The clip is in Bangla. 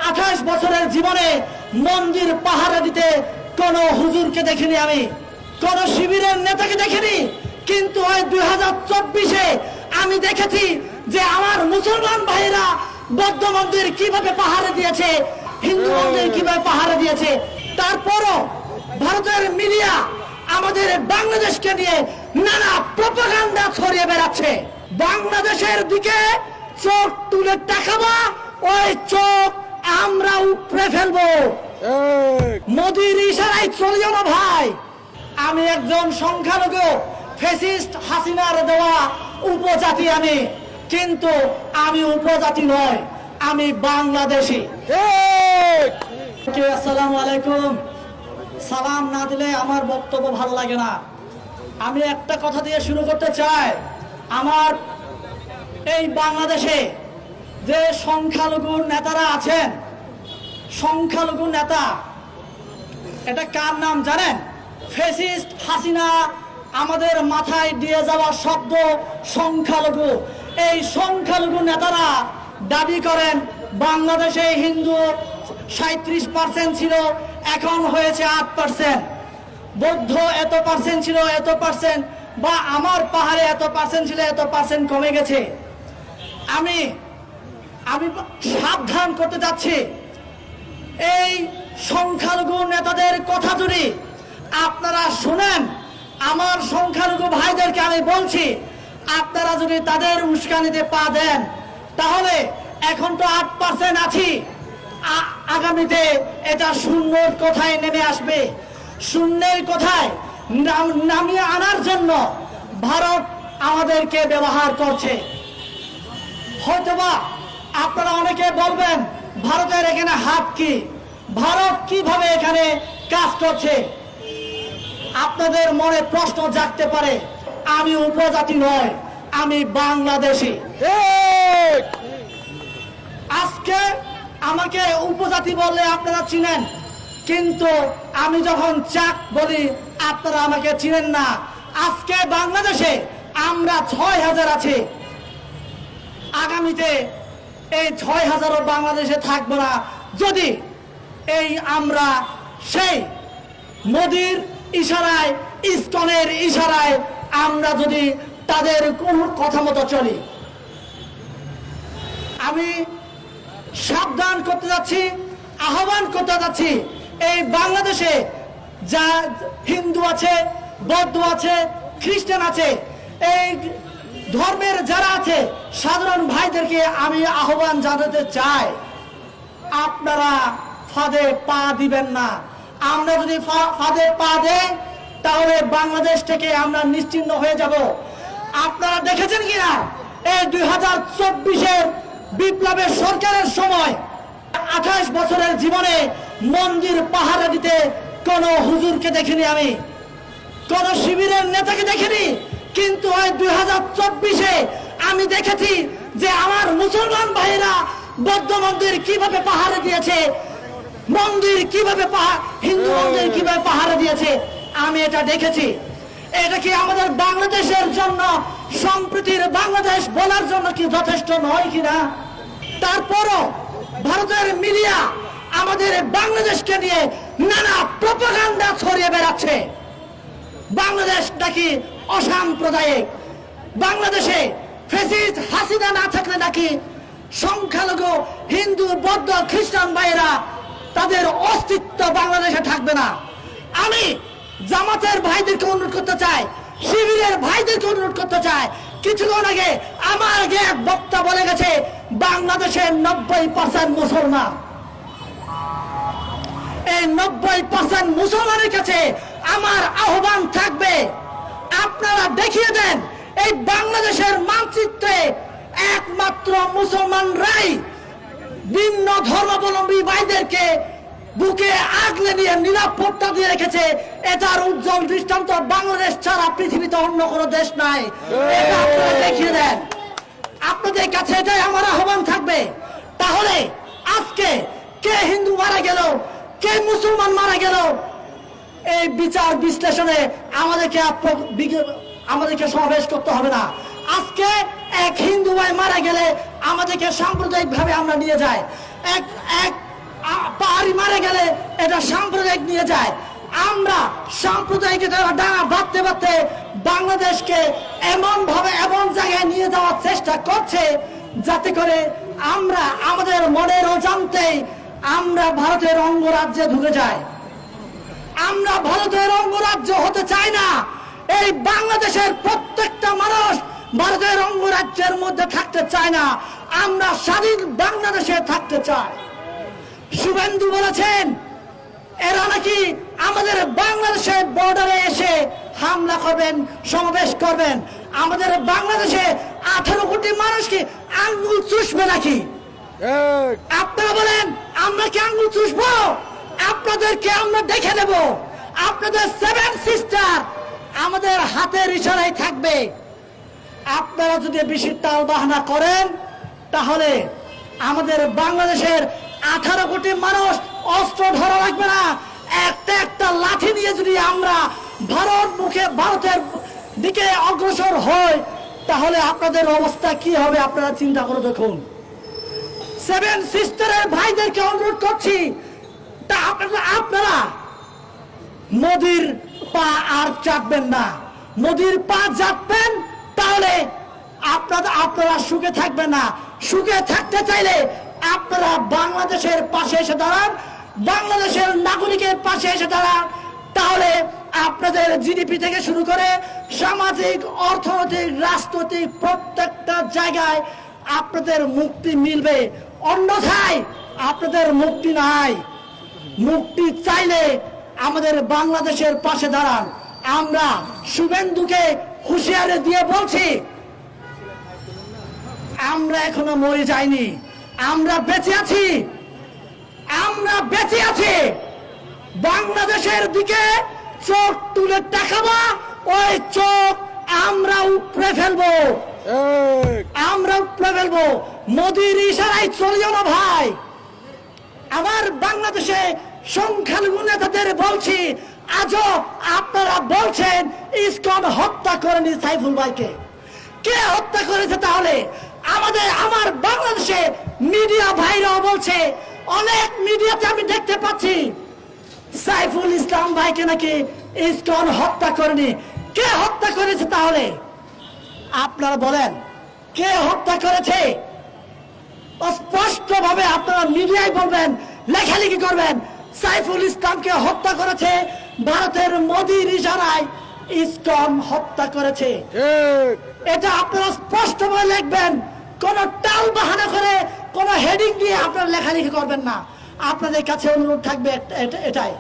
28 বছরের জীবনে মন্দির পাহারা দিতে কোন হুজুরকে দেখিনি, আমি কোন শিবিরের নেতাকে দেখিনি। কিন্তু ওই 2024-এ আমি দেখেছি যে আমার মুসলমান ভাইরা বৌদ্ধ মন্দির কিভাবে পাহারা দিয়েছে, হিন্দু মন্দির কিভাবে পাহারা দিয়েছে। তারপরও ভারতের মিডিয়া আমাদের বাংলাদেশকে নিয়ে নানা প্রপাগান্ডা ছড়িয়ে বেড়াচ্ছে। বাংলাদেশের দিকে চোখ তুলে তাকাবা, ওই চোখ আমরা উপড়ে ফেলবো। মোদির ইশারায় চলে যাবো ভাই। আমি একজন সংখ্যালঘু, ফ্যাসিস্ট হাসিনার দেওয়া উপজাতি আমি, কিন্তু আমি উপজাতি নয়, আমি বাংলাদেশি। আসসালামু আলাইকুম। সালাম না দিলে আমার বক্তব্য ভালো লাগে না। আমি একটা কথা দিয়ে শুরু করতে চাই। আমার এই বাংলাদেশে যে সংখ্যালঘু নেতারা আছেন, সংখ্যালঘু নেতা, এটা কার নাম জানেন? ফ্যাসিস্ট হাসিনা আমাদের মাথায় দিয়ে যাওয়া শব্দ সংখ্যালঘু। এই সংখ্যালঘু নেতারা দাবি করেন বাংলাদেশে হিন্দু 37% ছিল, এখন হয়েছে 8%। বৌদ্ধ এত পার্সেন্ট ছিল, এত পার্সেন্ট, বা আমার পাহাড়ে এত পার্সেন্ট ছিল, এত পার্সেন্ট কমে গেছে। আমি সাবধান করতে চাচ্ছি, এই সংখ্যালঘু নেতাদের কথা যদি আপনারা শুনেন, আমার সংখ্যালঘু ভাইদেরকে আমি বলছি, আপনারা যদি তাদের উস্কানিতে পা দেন, তাহলে এখন তো 8% আছি, আগামীতে এটা শূন্যর কোথায় নেমে আসবে। শূন্যের কোথায় নামিয়ে আনার জন্য ভারত আমাদেরকে ব্যবহার করছে। হয়তোবা আপনারা অনেকে বলবেন ভারতের এখানে হাত কি, ভারত কিভাবে এখানে কাজ করছে। আপনাদের মনে প্রশ্ন জাগতে পারে, আমি উপজাতি নয়, আমি বাংলাদেশি। আজকে আমাকে উপজাতি বললে আপনারা চিনেন, কিন্তু আমি যখন চাক বলি আপনারা আমাকে চিনেন না। আজকে বাংলাদেশে আমরা 6000 আছি, আগামীতে এই 6000ও বাংলাদেশে থাকবো না যদি এই আমরা সেই মোদির ইশারায়, ইসকনের ইশারায় আমরা যদি তাদের কোন কথা মতো চলি। আমি সাবধান করতে যাচ্ছি, আহ্বান করতে যাচ্ছি, এই বাংলাদেশে যা হিন্দু আছে, বৌদ্ধ আছে, খ্রিস্টান আছে, এই ধর্মের যারা আছে সাধারণ ভাইদেরকে আমি আহ্বান জানাতে চাই, আপনারা ফাঁদে পা দিবেন না। আমরা যদি ফাঁদে পা দেই তাহলে বাংলাদেশ থেকে আমরা নিশ্চিহ্ন হয়ে যাব। আপনারা দেখেছেন কিনা এই 2024-এর বিপ্লবের সরকারের সময় 28 বছরের জীবনে মন্দির পাহারা দিতে কোন হুজুরকে দেখিনি, আমি কোন শিবিরের নেতাকে দেখিনি। কিন্তু ওই 2024-এ আমি দেখেছি যে আমার মুসলমান ভাইরা বৌদ্ধ মন্দির কিভাবে পাহারা দিয়েছে, মন্দির কিভাবে হিন্দু মন্দির কিভাবে পাহারা দিয়েছে, আমি এটা দেখেছি। এটা কি আমাদের বাংলাদেশের জন্য, সম্প্রীতির বাংলাদেশ বলার জন্য কি যথেষ্ট নয় কিনা? তারপরও ভারতের মিডিয়া আমাদের বাংলাদেশকে নিয়ে নানা প্রপাগান্ডা ছড়িয়ে বেড়াচ্ছে। বাংলাদেশ নাকি অসাম্প্রদায়িক, বাংলাদেশে ফ্যাসিস্ট হাসিনা না থাকলে নাকি সংখ্যালঘু হিন্দু, বৌদ্ধ, খ্রিস্টান ভাইয়েরা তাদের অস্তিত্ব বাংলাদেশে থাকবে না। আমি জামাতের ভাইদেরকে অনুরোধ করতে চাই, শিবিরের ভাইদেরকে অনুরোধ করতে চাই। কিছুক্ষণ আগে আমার আগে এক বক্তা বলে গেছে বাংলাদেশের 90% মুসলমান। এই 90% মুসলমানের কাছে আমার আহ্বান থাকবে, আপনারা দেখিয়ে দেন এই বাংলাদেশের মানচিত্রে একমাত্র মুসলমানরাই ভিন্ন ধর্মাবলম্বী ভাইদেরকে বুকে আগলে নিয়ে নিরাপত্তা দিয়ে রেখেছে। এটার উজ্জ্বল দৃষ্টান্ত বাংলাদেশ ছাড়া পৃথিবীতে অন্য কোনো দেশ নাই। এটা আপনারা দেখিয়ে দেন। আপনাদের কাছে এটাই আমার আহ্বান থাকবে। তাহলে আজকে কে হিন্দু মারা গেল, কে মুসলমান মারা গেল, এই বিচার বিশ্লেষণে আমাদেরকে সমাবেশ করতে হবে না। আজকে এক হিন্দু ভাই মারা গেলে আমাদেরকে সাম্প্রদায়িক ভাবে আমরা নিয়ে যাই, এক সরে গেলে এটা সাম্প্রদায়িক নিয়ে যায়। আমরা সাম্প্রদায়িকতা ডানা বাঁধতে বাঁধতে বাংলাদেশকে এমন ভাবে এমন জায়গায় নিয়ে যাওয়ার চেষ্টা করছে যাতে করে আমরা আমাদের মনের অজান্তেই আমরা ভারতের অঙ্গরাজ্যে ঢুকে যাই। আমরা ভারতের অঙ্গরাজ্য হতে চাই না। এই বাংলাদেশের প্রত্যেকটা মানুষ ভারতের অঙ্গরাজ্যের মধ্যে থাকতে চায় না। আমরা স্বাধীন বাংলাদেশে থাকতে চাই। শুভেন্দু বলেছেন এরা নাকি আমাদের বাংলাদেশের বর্ডারে এসে হামলা করবেন, সমাবেশ করবেন। আমাদের বাংলাদেশে 18 কোটি মানুষ কি আঙ্গুল চুষবে নাকি? আপনারা বলেন আমরা কি আঙ্গুল চুষবো? আপনাদেরকে আমরা দেখে দেব। আপনাদের 7 সিস্টার আমাদের হাতের ইশারায় থাকবে। আপনারা যদি বেশি তাল বাহানা করেন তাহলে আমাদের বাংলাদেশের 18 কোটি মানুষ অস্ত্র ধরা লাগবে না। একটা একটা লাঠি নিয়ে যদি আমরা ভারতের দিকে অগ্রসর হই তাহলে আপনাদের অবস্থা কি হবে আপনারা চিন্তা করে দেখুন। 7 সিস্টারের ভাইদেরকে অনুরোধ করছি, তা আপনারা মোদির পা আর চাটবেন না। মোদির পা চাটবেন তাহলে আপনারা সুখে থাকবেন না। সুখে থাকতে চাইলে আপনারা বাংলাদেশের পাশে এসে দাঁড়ান, বাংলাদেশের নাগরিকের পাশে এসে দাঁড়ান। তাহলে আপনাদের জিডিপি থেকে শুরু করে সামাজিক, অর্থনৈতিক, রাজনৈতিক প্রত্যেকটা জায়গায় আপনাদের মুক্তি মিলবে। অন্যথায় আপনাদের মুক্তি নাই। মুক্তি চাইলে আমাদের বাংলাদেশের পাশে দাঁড়ান। আমরা শুভেন্দুকে হুঁশিয়ারি দিয়ে বলছি, আমরা এখনো মরে যাইনি, আমরা বেঁচে আছি। আমরা বেঁচে আছি। বাংলাদেশের দিকে চোখ তুলে তাকাবা, ওই চোখ আমরা উপড়ে ফেলবো। আমরা উপড়ে ফেলবো। মোদির ইশারায় চলিও না ভাই। আমার বাংলাদেশে সংখ্যালঘু নেতাদের বলছি, আজও আপনারা বলছেন ইসকন হত্যা করেনি সাইফুল ভাইকে। কে হত্যা করেছে তাহলে? আমার বাংলাদেশে মিডিয়া ভাইরাও বলছে, অনেক মিডিয়াতে আমি দেখতে পাচ্ছি সাইফুল ইসলাম ভাইকে নাকি ইসকন হত্যা করেনি। কে হত্যা করেছে তাহলে? আপনারা বলেন কে হত্যা করেছে? স্পষ্ট ভাবে আপনারা মিডিয়ায় বলবেন, লেখালেখি করবেন, সাইফুল ইসলামকে হত্যা করেছে ভারতের মোদির ইশারায় ইসকন হত্যা করেছে। এটা আপনারা স্পষ্ট ভাবে লিখবেন। কোন টাল বাহানা করে কোন হেডিং দিয়ে আপনারা লেখালেখি করবেন না। আপনাদের কাছে অনুরোধ থাকবে এটাই।